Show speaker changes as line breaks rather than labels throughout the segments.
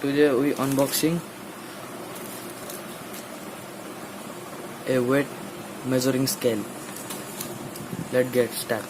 Today we unboxing a weight measuring scale. Let's get started.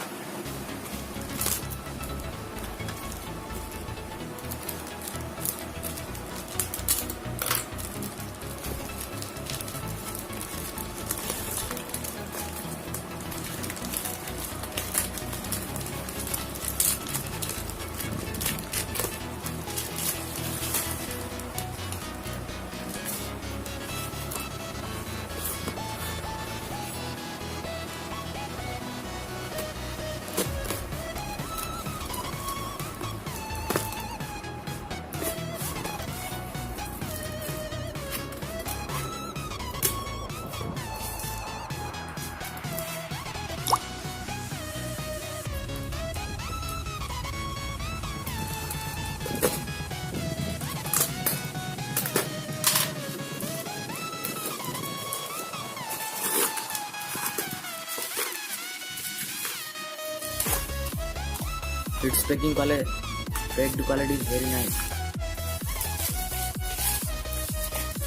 Its packing quality is very nice.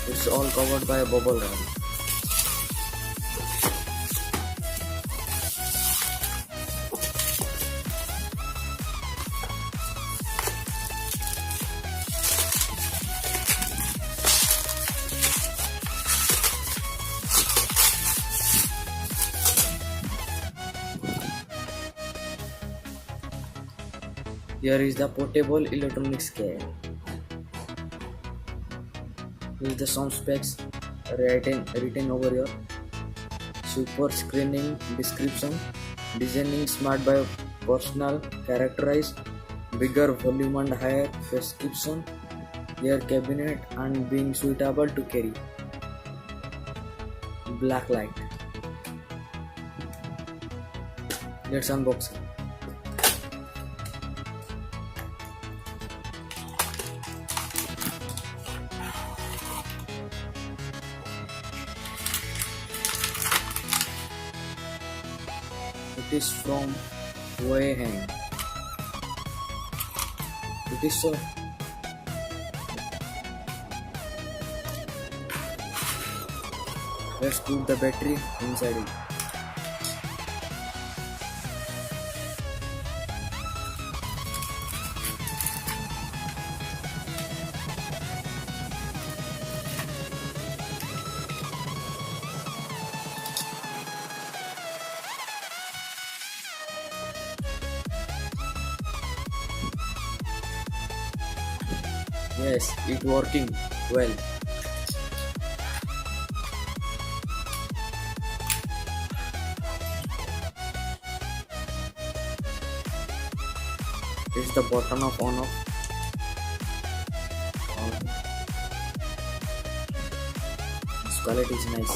It's all covered by a bubble wrap. Here is the portable electronic scale. Here is the some specs written over here. Super screening description. Designing smart by personal characterized. Bigger volume and higher prescription. Air cabinet and being suitable to carry. Black light. Let's unbox it. It is from Weiheng. It is so. Let's put the battery inside it. Yes, it working well. It's the button of on off. This quality is nice.